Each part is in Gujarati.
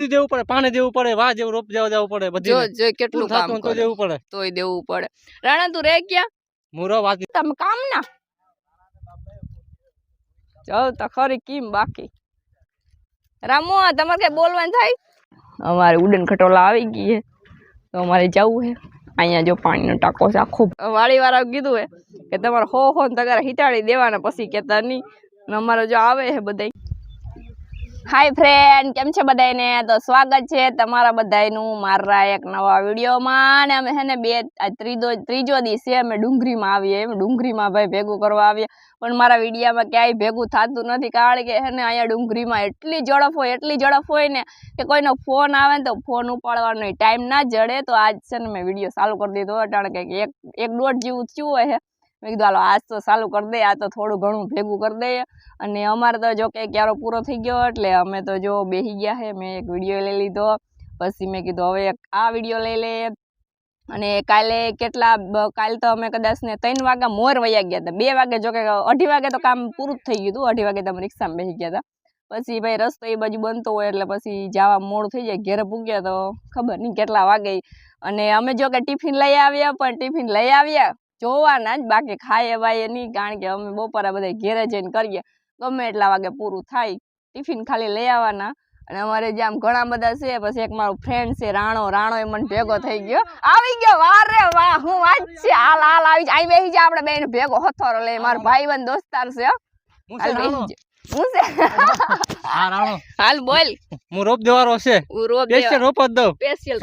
દેવું પડે, પાણી દેવું પડે, વાહ જેવું રોપ જવું પડે, બધી જો કેટલું કામ તો દેવું પડે, તોય દેવું પડે. રાણા તું રે ક્યાં મુરો વાત તમે કામ ના જાવ તો ખરી કેમ બાકી રામો તમારે કઈ બોલવાનું થાય? અમારે ઉડન ખટોલા આવી ગઈ છે તો અમારે જવું છે. અહીંયા જો પાણીનો ટાંકો છે આખો. વાડી વાળા કીધું હે કે તમારે હો તગારા હિટાડી દેવાના પછી કેતા નહીં. અમારે જો આવે છે બધા. હાય ફ્રેન્ડ, કેમ છે બધાને? તો સ્વાગત છે તમારા બધાનું મારા એક નવા વિડીયોમાં. અને અમે છે ને ત્રીજો દિવસ છે અમે ડુંગરીમાં આવીએ. ડુંગરીમાં ભાઈ ભેગું કરવા આવીએ પણ મારા વિડીયામાં ક્યાંય ભેગું થતું નથી કારણ કે છે ને અહીંયા ડુંગરીમાં એટલી ઝડપ હોય ને કે કોઈનો ફોન આવે ને તો ફોન ઉપાડવાનો ટાઈમ ના જડે. તો આજ છે ને મેં વિડીયો ચાલુ કરી દીધો કારણ કે એક દોઢ જેવું થયું હોય. મેં કીધું હાલો આજ તો ચાલુ કરી દઈએ, આ તો થોડું ઘણું ભેગું કરી દઈએ. અને અમારે તો જો કે ક્યારો પૂરો થઈ ગયો એટલે અમે તો જો બેસી ગયા છે. મેં એક વિડીયો લઈ લીધો પછી મેં કીધું હવે આ વિડીયો લઈ લે. અને કાલે તો અમે કદાચ ને 3 વાગ્યા મોર વયા ગયા હતા. 2 વાગે જો કે 2:30 વાગે તો કામ પૂરું જ થઈ ગયું હતું. 2:30 વાગે તમે રિક્ષામાં બેસી ગયા હતા. પછી ભાઈ રસ્તો એ બાજુ બનતો હોય એટલે પછી જવા મોડું થઈ જાય. ઘેરે પૂગ્યા તો ખબર નહીં કેટલા વાગે. અને અમે જો કે ટિફિન લઈ આવ્યા પણ ટિફિન લઈ આવ્યા જોવાના જ, બાકી ખાઈએ વાઈએ નહીં કારણ કે અમે બપોરે બધા ઘેરે જઈને કરીએ ગમે એટલા વાગે પૂરું થાય. ટિફિન ખાલી લઈ આવવાના. અને અમારે જે આમ ઘણા બધા છે. પછી એક મારો ફ્રેન્ડ છે રાણો એ મને ભેગો થઈ ગયો, આવી ગયો. વારે વાહ, હું વાત છે. હાલ આવી જ અહીં બેસી જા, આપણે બેન ભેગો હથોરો લઈ. મારો ભાઈબંધ દોસ્તાર છે. હાલ બોલ. હું રોપ દેવાનો છે. સ્પેશિયલ રોપ જ દઉં.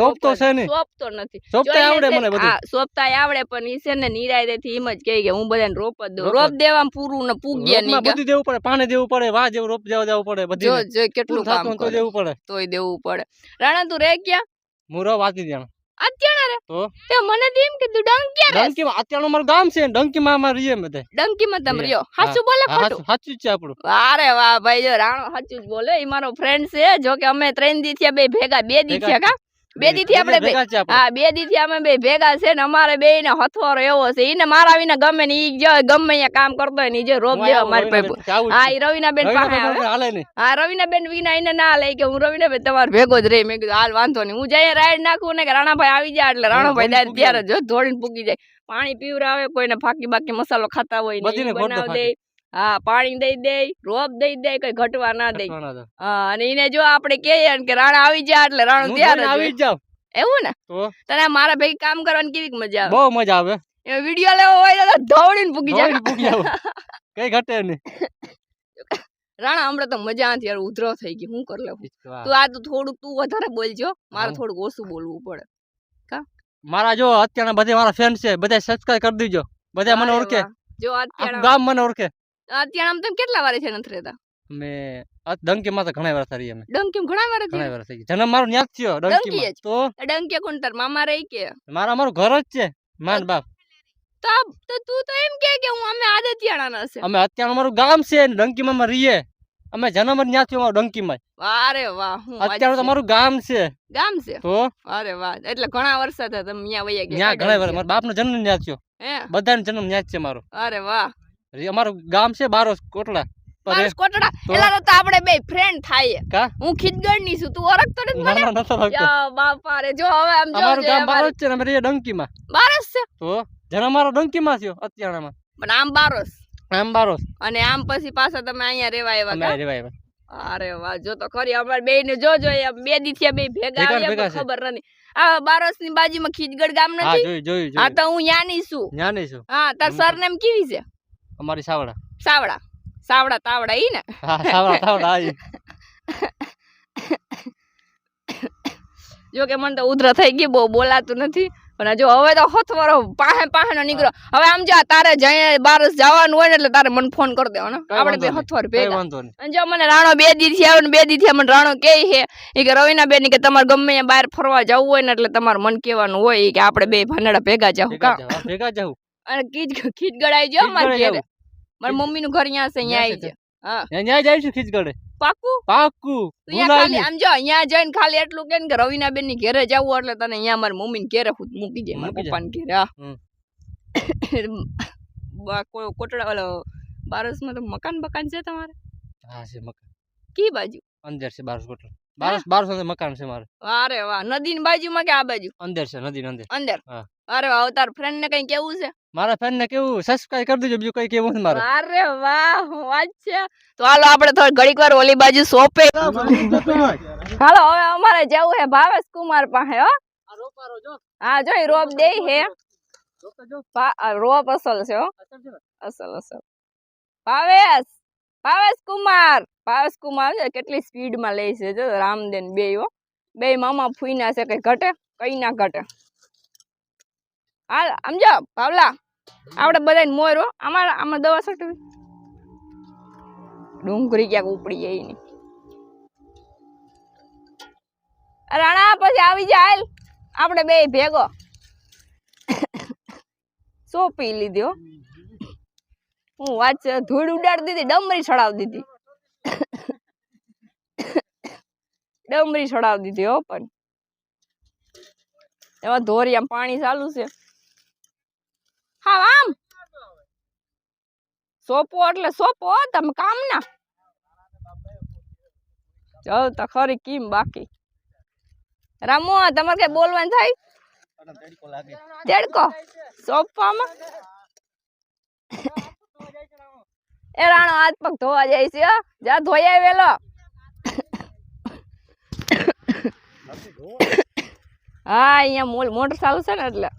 સોપ તો છે નહીં. સોપ તો નથી. સોપ તો આવડે મને બધું. હા, સોપ તો આવડે પણ ઈ છે ને નિરાયથી એમ જ કહે કે હું બધાને રોપ જ દઉં. રોપ દેવામાં પૂરું ને પૂગ્યા નહીં. બધું દેવું પડે, પાણી દેવું પડે, વાહ જેવું રોપ જવું પડે, બધી જો કેટલું કામ તો દેવું પડે, તોય દેવું પડે. રાણા તું રે ક્યાં? મુરો વાતી જાણ અત્યારે રે તો તે મને તેમ કીધું ડંકી રે. ડંકી માં અત્યારે અમારું ગામ છે. ડંકી માં અમાર રીએ મે તે ડંકી માં તમે રહ્યો. સાચું બોલે ખોટું? સાચું જ છે આપણું. અરે વાહ ભાઈ, જો રાણો સાચું જ બોલે. ઈ મારો ફ્રેન્ડ છે. જો કે અમે 3 દી થયા બે ભેગા. 2 દી થયા કા? 2 દી થી આપણે હા 2 દી થી અમે બે ભેગા છે ને અમારે બે ને હથવારો એવો છે. ઈને મારા વિના ગમે ને ઈ જો ગમે અહીંયા કામ કરતો હોય ને ઈ જે રોપ દેવા મારી પાસે. હા ઈ રવિના બેન પાસે આવે. હા રવિના બેન વિના ઈને ના લે કે હું રવિના બેન તમાર ભેગો જ રહી. મેં કીધું હાલ વાંધો નહીં. હું જઈએ રાઈડ નાખું ને કે રાણાભાઈ આવી જાય એટલે રાણાભાઈ દાદ ત્યારે જો દોડીને પૂકી જાય. પાણી પીવરાવે, કોઈને ફાકી બાકી મસાલો ખાતા હોય ને બનાવ દે. હા પાણી દઈ દે, રોપ દઈ દે, કઈ ઘટવા ના દે. હા અને એને જો આપણે કહીએ કે રાણા આવી જા એટલે રાણો ત્યારે આવી જાવ એવું ને. તને મારા ભેગી કામ કરવાની કેવી મજા આવે? બહુ મજા આવે. એ વિડિયો લેવો હોય તો દોડીને પૂગી જાય. કઈ ઘટે નહીં. રાણા હમણાં તો મજા નથી યાર, ઉધરો થઈ ગઈ. હું કરી લઉં? તું આ તો થોડુંક તું વધારે બોલજો, મારે થોડુંક ઓછું બોલવું પડે. કા મારા જો અત્યારના બધા મારા ફ્રેન્ડ છે, બધા સબસ્ક્રાઇબ કરી દીજો. બધા મને ઓળખે. જો અત્યારે ગામ મને ઓળખે. અત્યારે આમ તમે કેટલા વાર છે નથી રહેતા? મેં ડંકી માં તો ઘણા વાર થઈ અમે. ડંકી ઘણા વાર થઈ જન્મ મારો ન્યાજ થયો ડંકી માં. તો ડંકી કોણ તાર મામા રહી કે? મારું ઘર જ છે, માન બાપ. તો તું તો એમ કે હું અમે આદતિયાણા છે. અમે અત્યારે અમારું ગામ છે, ડંકી માં રહીએ. અમે જન્મ જ ન્યાજ થયો ડંકી માં. અરે વાહ, હું અત્યારે તમારું ગામ છે. ગામ છે તો અરે વાહ, એટલે ઘણા વર્ષ થયા તમે અહીંયા વયા ગયા? ત્યાં ઘણા વર્ષ. મારા બાપ નો જન્મ ન્યાજ થયો. બધાનો જન્મ ન્યાજ છે મારો. અરે વાહ. અમારું ગામ છે બારોસ કોટડા. કોટડા એલા તો આપણે બે ફ્રેન્ડ થાય કા? હું ખીજગઢ ની છું, તું ઓળખતો નથી મને? ના નથી. યા બાપા રે, જો હવે આમ જો અમારું ગામ બારોસ છે ને અમે રહીએ ડંકી માં. બારોસ છે તો જન્મ મારો ડંકી માં થયો અત્યારમાં. પણ આમ બારોસ. આમ બારોસ. અને આમ પછી પાછા તમે અહીંયા રહેવા આવ્યા કા? રહેવા આવ્યા. અરે વાહ, જો તો ખરી અમાર બે ને જોજો 2 દી થયા બે ભેગા આવ્યા ખબર નથી. આ બારોસ ની બાજુમાં ખીજગઢ ગામ નથી? હા જોયું. હા તો હું યાની છું. હા તાર સરનેમ કેવી છે? અમારી સાવડા. સાવડા તાવડા ઈ ને? હા સાવડા આઈ. જો કે મને તો ઉધરા થઈ ગઈ, બહુ બોલાતું નથી. પણ જો હવે તો હથવારો પાહે નો નીકળો. હવે આમ જો તારે જઈને બારસ જવાનું હોય ને એટલે તારે મને ફોન કરી દેવાનો. આપણે બે હથવાર ભેગા. અને જો મને રાણો 2 દી થી આવે ને 2 દી થી મને રાણો કહે છે ઈ કે રવિના બેન કે તમારે ગમે ત્યાં બહાર ફરવા જવું હોય ને એટલે તમારે મન કહેવાનું હોય કે આપણે બે ભાનેડા ભેગા જાવું કા? ભેગા જાવું. અને ખીજગઢ આવી જો મારા ઘરે. મારી મમ્મી નું ઘર અહીંયા છે, અહીંયા આવી છે. હા અહીંયા જઈશું ખીજગઢ. પાકું. ખાલી આમ જો અહીંયા જઈને ખાલી એટલું કે રવિના બેન ની ઘરે જવું એટલે તને અહીંયા મારી મમ્મી ને ઘરે મૂકી જાય, મારા પપ્પા ને ઘરે. હા કોટડા વાળો બારસ માં તો મકાન છે તમારે? હા છે મકાન. કી બાજુ? અંદર છે બારસ કોટડા. 1200 મકાન છે મારે. અરે વાહ, નદીની બાજુમાં કે આ બાજુ? અંદર છે, નદીની અંદર. અંદર. હા. અરે વાહ, તાર ફ્રેન્ડ ને કઈ કેવું છે? મારા ફ્રેન્ડ ને કેવું, સબસ્ક્રાઇબ કરી દેજો, બીજું કઈ કેવું નથી મારે. અરે વાહ, હું વાત છે. તો હાલો આપણે થોડી ઘડીક વાર ઓલી બાજુ શોપે. હાલો હવે અમારે જવું હે ભાવેશ કુમાર પાસે. હો હા, જો રોપ દે હે. રોપ અસલ છે. હો અસલ. ભાવેશ કુમાર છે, કેટલી સ્પીડ માં લે છે જો. રામદેન બે મામા ફૂઈના છે, કઈ ઘટે કઈ ના ઘટે. હાલ સમજો ભાવલા, આપડે બધા મોર. આમાં દવા છટવી. ડુંગળી ક્યાંક ઉપડી જાય ની. રાણા પછી આવી જાય, આપડે બે ભેગો સોપી લીધી. હું વાત છે, ધૂળ ઉડાડી દીધી, ડમરી ચડાવી દીધી. હો પણ એમાં ધોરિયામાં પાણી ચાલુ છે. હા આમ સોપો એટલે સોપો, તમે કામ ના જાવ તો ખરી કેમ બાકી. રામુ તમારે કઈ બોલવાનું થાય? તેડકો સોપવામાં એ રાણો હાથ પગ ધોવા જાય છે. જા ધોયા વેલો. હા અહીંયા મોટર ચાલુ છે ને એટલે.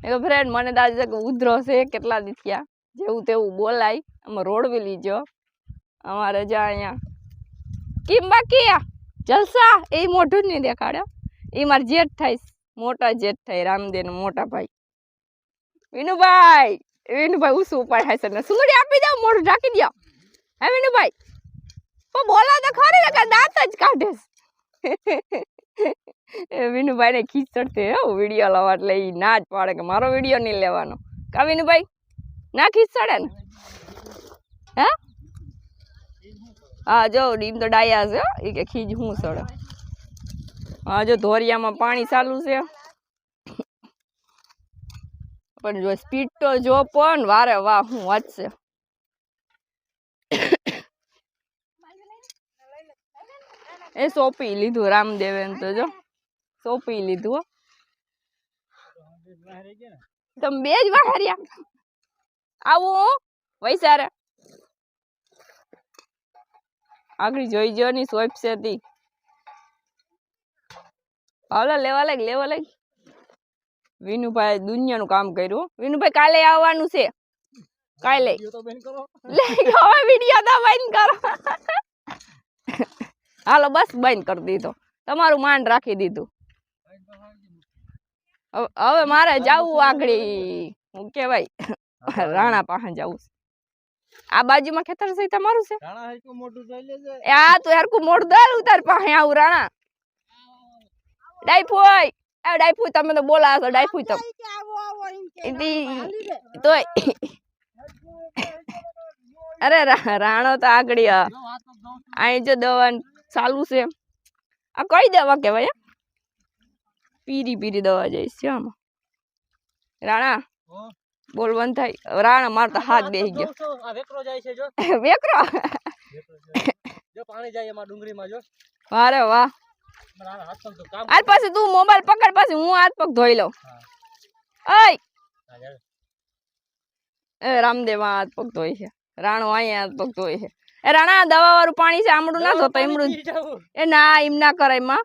એ ફ્રેન્ડ મને દાદા કે ઉધરો છે, કેટલા દી થયા, જેવું તેવું બોલાય. અમે રોડવી લીજો અમારે જા અહીંયા કેમ બાકી જલસા. એ મોઢું નહીં દેખાડ્યો, એ મારા જેઠ થાય, મોટા જેઠ થાય, રામદેવ મોટા ભાઈ. વિનુભાઈ ઉસું ઉપાડ છે ને સુંદરી આપી દો, મોઢું ઢાંકી દો. હે વિનુભાઈ બોલા તો ખરી ને, દાંત જ કાઢે. વિનુભાઈ ને ખીચ ચડતી વિડીયો લાવવા, એટલે એ ના જ પાડે કે મારો વિડીયો નહીં લેવાનો. કા વિનુભાઈ ના ખીચ ચડે ને? હે હા જો ડીમ તો ડાયા છે એ કે ખીજ હું સડે. હા જો ધોરિયામાં પાણી ચાલુ છે, પણ જો સ્પીડ તો જો પણ વારે વાહ હું વાંચશે. એ સોંપી લીધું રામદેવે તો જો સોંપી લીધું. તમે બે જ વાહર્યા આવું વૈસારે આગળ જોઈ જો ની સોપ છે તી. હાલો લેવા લાગ. વિનુભાઈ દુનિયાનું કામ કર્યું. વિનુભાઈ કાલે આવવાનું છે, કાલે હવે વિડીયો તો બંધ કરો. હાલો બસ બંધ કરી દીધો, તમારું માન રાખી દીધું. હવે મારે જવું આગળ, હું કેવાય રાણા પાસે જવું. આ બાજુમાં ખેતર છે તમારું છે? આ તો હરકું મોઢું દે ઉતાર પાસે આવું. રાણા ડાયફુઈ તમે તો બોલા છો. ડાયફુઈ તમે તો અરે રાણો તો આગળ અહીં જો દવા ચાલુ છે. આ કઈ દવા કેવાય? પીરી દવા જાય છે આમાં. રાણા બોલવાનું થાય. રાણા માર તો હાથ બેસી ગયો. વેકરો અરે વાહ. આજ પછી તું મોબાઈલ પકડ, પછી હું હાથ પગ ધોઈ લઉં. એ રામદેવ હાથ પગ ધોઈ છે, રાણો અહીંયા હાથ પગ ધોઈ છે. એ રાણા દવા વાળું પાણી છે, આમડું ના ધોતો. એમડું એ ના એમ ના કરાય માં.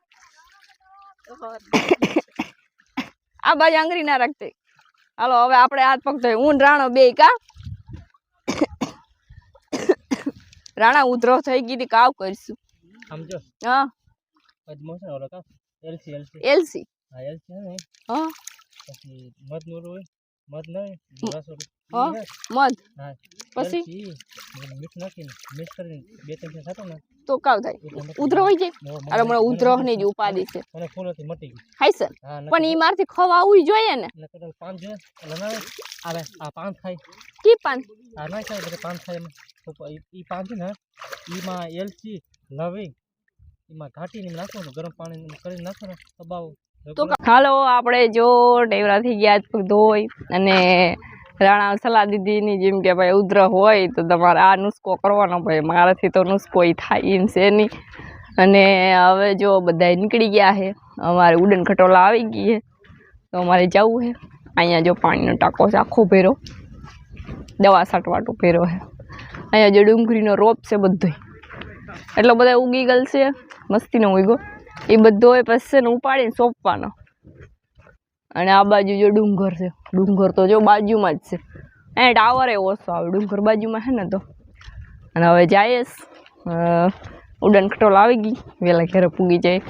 આ બાજુ આંગળી ના રાખતી. હાલો હવે આપણે હાથ પગ ધોઈ. હું રાણો બે કા રાણા ઉધરો થઈ ગઈ હતી, કાવ કરશું. હા એલસી હા પછી તો કાવ થાય ઉધરો હોય જાય. અરે મને ઉધરો ની જ ઉપાધિ છે. હાય સર પણ ઈ મારથી ખવાવું જોઈએ ને. કી પાન હાલો આપણે જો ટેવરા થઈ ગયા પગ ધોઈ અને રાણા સલાહ દીધી ની જેમ કે ભાઈ ઉધર હોય તો તમારે આ નુસ્ખો કરવાનો. ભાઈ મારાથી તો નુસ્ખો થાય એમ છે નહીં. અને હવે જો બધા નીકળી ગયા છે, અમારે ઉડન ખટોલા આવી ગઈ છે, તો અમારે જવું છે. અહીંયા જો પાણીનો ટાંકો છે, આખો ભેરો દવા છાંટવાટો ભેરો છે. અહીંયા જો ડુંગળીનો રોપ છે બધો, એટલો બધા ઉગી ગયેલ છે, મસ્તીનો ઉગ્યો. એ બધો પછી ને ઉપાડીને સોંપવાનો. અને આ બાજુ જો ડુંગર છે, ડુંગર તો જો બાજુમાં જ છે. અહીંયા ટાવર ઓછો આવે, ડુંગર બાજુમાં છે ને તો. અને હવે જઈએ ઉડન ખટોલા આવી ગઈ, વહેલા ઘરે પૂગી જાય.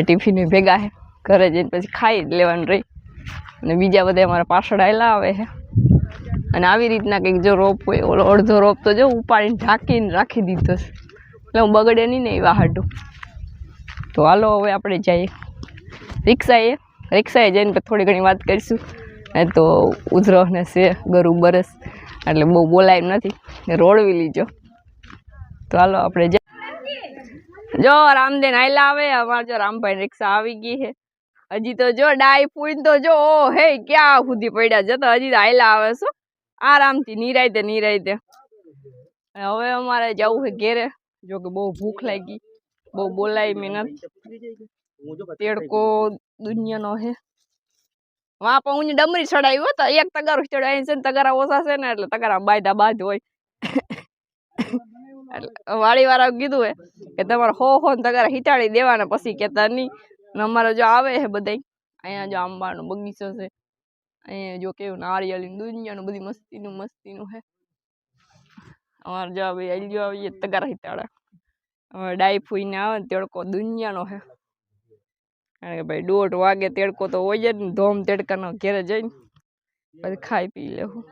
ટિફિન ભેગા છે, ઘરે જઈને પછી ખાઈ જ લેવાનું રહી. અને બીજા બધા અમારા પાછળ આવેલા આવે છે. અને આવી રીતના કંઈક જો રોપ હોય, ઓલો અડધો રોપ તો જો ઉપાડીને ઢાંકીને રાખી દીધો છે, એટલે હું બગડે નહીં ને એવા હાટું. તો હાલો હવે આપણે જઈએ રિક્ષાએ જઈને પછી થોડી ઘણી વાત કરીશું. તો ઉધરો ને છે ગરુ બરસ, એટલે બહુ બોલાય નથી, રોડવી લીજો. તો હાલો આપણે જો રામદેન આયલા આવે. અમારે જો રામભાઈ રિક્ષા આવી ગઈ છે. હજી તો જો ડાય પૂઈને તો જો હે ક્યાં સુધી પડ્યા જતા, હજી તો આયલા આવે છો આરામથી નિરાયતે. હવે અમારે જવું છે ઘેરે, જો કે બહુ ભૂખ લાગી, બહુ બોલાય મહેનત. તેડકો દુનિયાનો હે. વાં પણ હું ડમરી ચડાવ્યું તો એક તગારો ચડાવી છે ને, તગારા ઓછા છે ને એટલે તગારા બાંધ હોય. વાડી વાળા કીધું હે કે તમારે હો ને તગારા હિટાડી દેવાના, પછી કેતા નહીં. અમારે જો આવે છે બધા, અહીંયા જો આંબાનો બગીચો છે, અહીંયા જો કેવું નારિયેળી દુનિયાનું બધી મસ્તીનું હે. અમારે જો આવીએ તગારા હિટાડા. હવે ડાઈ ફૂઈને આવે ને તેડકો દુનિયાનો હે. કારણ કે ભાઈ 1:30 વાગે તેડકો તો હોય જ ને, ધોમ તેડકાનો ઘેરે જઈને પછી ખાઈ પી લેવું.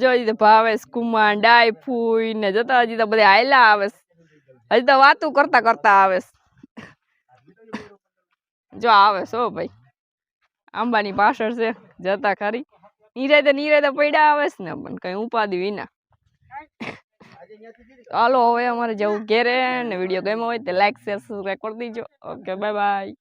જો હજી ભાવેશ કુમાર ડાય ફૂઈ ને જતા, હજી તો બધા આયલા આવે, હજી તો વાતું કરતા આવે. જો આવે છો ભાઈ, આંબાની પાછળ છે, જતા ખરી નિરાયતે પડ્યા આવે ને, પણ કઈ ઉપાધિ વિના. હાલો હવે અમારે જવું ઘેરે. ને વિડીયો ગમ્યો હોય તો લાઈક શેર સબસ્ક્રાઈબ કરી દીજો. Okay bye bye.